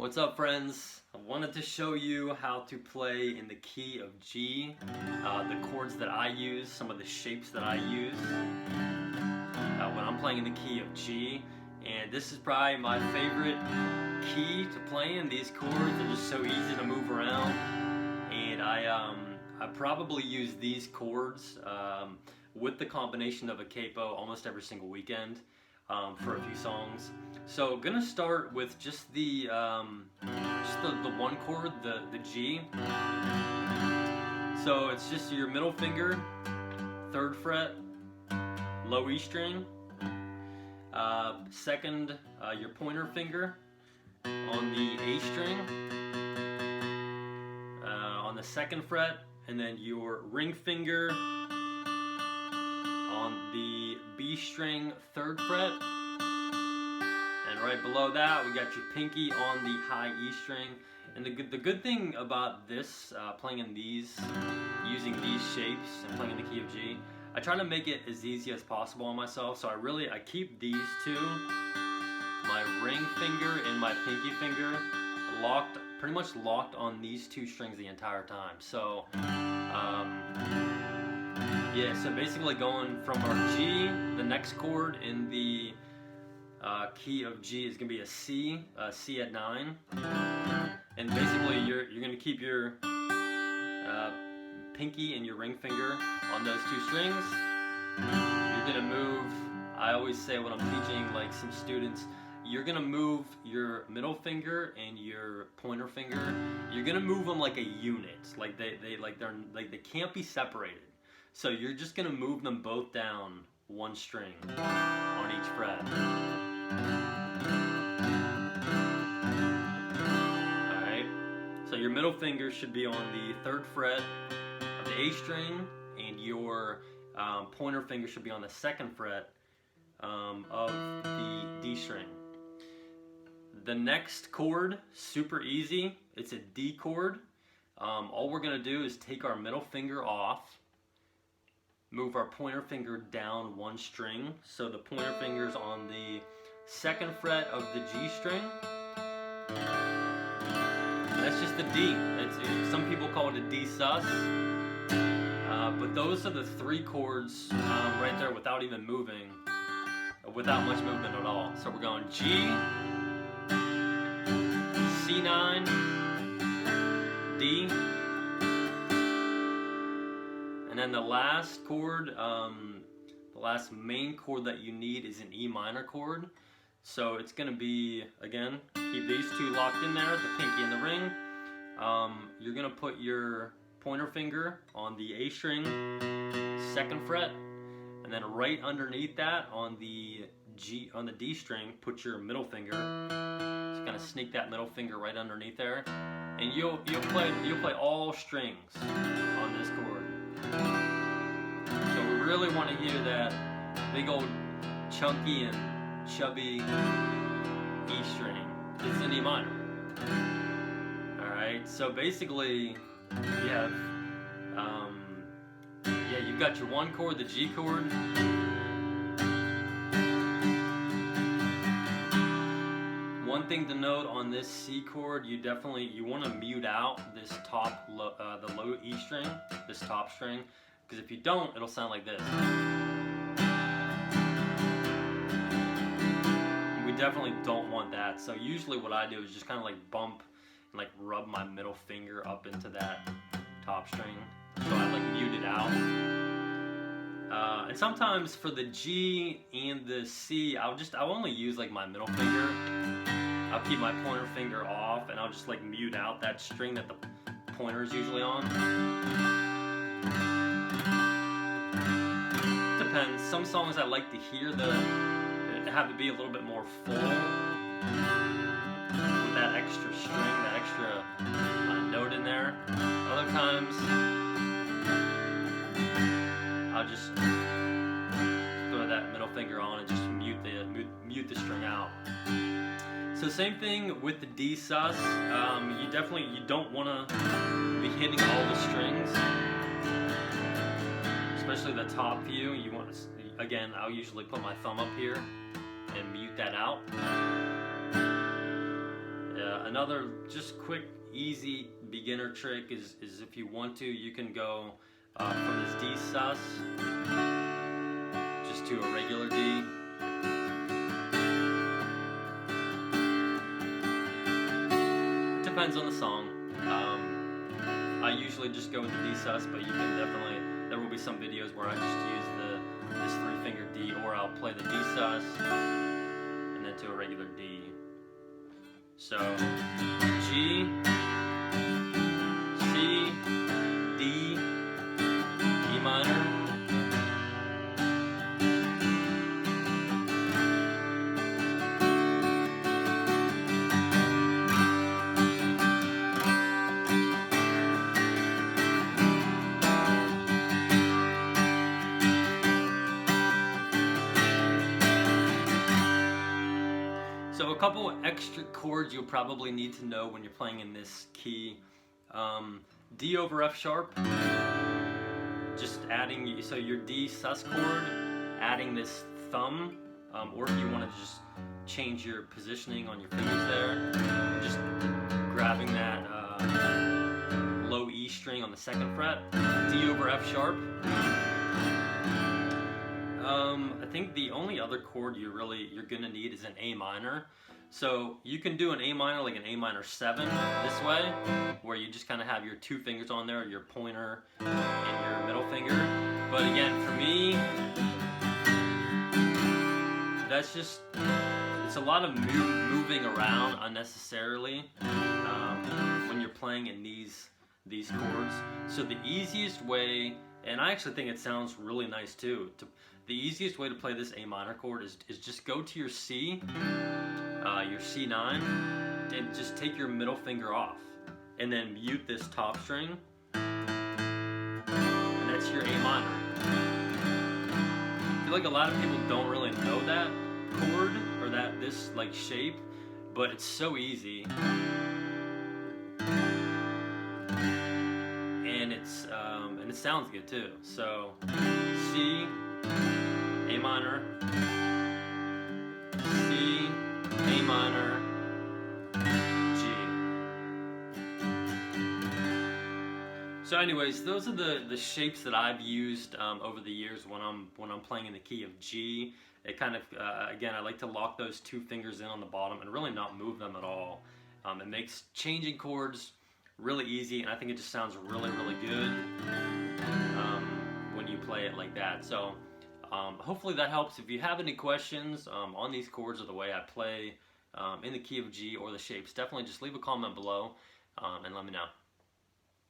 What's up, friends? I wanted to show you how to play in the key of G, the chords that I use, some of the shapes that I use when I'm playing in the key of G. And this is probably my favorite key to play in. These chords are just so easy to move around, and I probably use these chords with the combination of a capo almost every single weekend for a few songs. So gonna start with just the one chord, the G. So it's just your middle finger, 3rd fret, low E string. Second, your pointer finger on the A string, on the 2nd fret, and then your ring finger on the B string, 3rd fret. And right below that, we got your pinky on the high E string. And the good thing about this, playing in these, using these shapes and playing in the key of G, I try to make it as easy as possible on myself. So I keep these two, my ring finger and my pinky finger, pretty much locked on these two strings the entire time. So, yeah, so basically going from our G, the next chord in the key of G is going to be a C at 9. And basically you're going to keep your pinky and your ring finger on those two strings. You're going to move, I always say when I'm teaching like some students, you're going to move your middle finger and your pointer finger. You're going to move them like a unit. Like they can't be separated. So you're just going to move them both down one string on each fret. Alright, so your middle finger should be on the 3rd fret of the A string, and your pointer finger should be on the 2nd fret of the D string. The next chord, super easy, it's a D chord. All we're going to do is take our middle finger off, move our pointer finger down one string, so the pointer finger's on the 2nd fret of the G string. And that's just the D. Some people call it a D sus, but those are the 3 chords right there without even moving, without much movement at all. So we're going G, C9, D. And then the last chord, the last main chord that you need is an E minor chord. So it's going to be, again, keep these two locked in there, the pinky and the ring. You're going to put your pointer finger on the A string, 2nd fret, and then right underneath that on the D string, put your middle finger. Just kind of sneak that middle finger right underneath there, and you'll play all strings on this chord. So we really want to hear that big old chunky and chubby E string. It's in E minor. Alright, so basically you have, you've got your one chord, the G chord. One thing to note on this C chord, you want to mute out this the low E string, this top string, because if you don't, it'll sound like this. We definitely don't want that. So usually what I do is just kind of like bump and like rub my middle finger up into that top string, so I like mute it out. And sometimes for the G and the C, I'll only use like my middle finger. I'll keep my pointer finger off, and I'll just like mute out that string that the pointer is usually on. Depends. Some songs I like to hear have to be a little bit more full with that extra string, that extra note in there. Other times, I'll just throw that middle finger on and just mute the string out. So same thing with the D sus. You don't want to be hitting all the strings, especially the top few. You want to, again, I'll usually put my thumb up here and mute that out. Another just quick, easy beginner trick is if you want to, you can go from this D sus just to a regular D. It depends on the song. I usually just go with the D sus, but you can definitely, there will be some videos where I just use this 3-finger D, or I'll play the D sus and then to a regular D. So G, C, D, E minor, so a couple extra chords you'll probably need to know when you're playing in this key. D over F sharp, just adding, so your D sus chord, adding this thumb, or if you want to just change your positioning on your fingers there, just grabbing that low E string on the 2nd fret, D over F sharp. I think the only other chord you're gonna need is an A minor. So you can do an A minor, like an A minor 7 this way, where you just kind of have your 2 fingers on there, your pointer and your middle finger. But again, for me, that's just, it's a lot of moving around unnecessarily when you're playing in these chords. So the easiest way, and I actually think it sounds really nice too, the easiest way to play this A minor chord is just go to your C, your C9, and just take your middle finger off, and then mute this top string, and that's your A minor. I feel like a lot of people don't really know that chord, or this like shape, but it's so easy. And it sounds good too. So C, A minor, C, A minor, G. So anyways, those are the shapes that I've used over the years when I'm playing in the key of G. It kind of, again, I like to lock those 2 fingers in on the bottom and really not move them at all. It makes changing chords really easy, and I think it just sounds really, really good when you play it like that. So hopefully that helps. If you have any questions on these chords or the way I play in the key of G or the shapes, definitely just leave a comment below and let me know.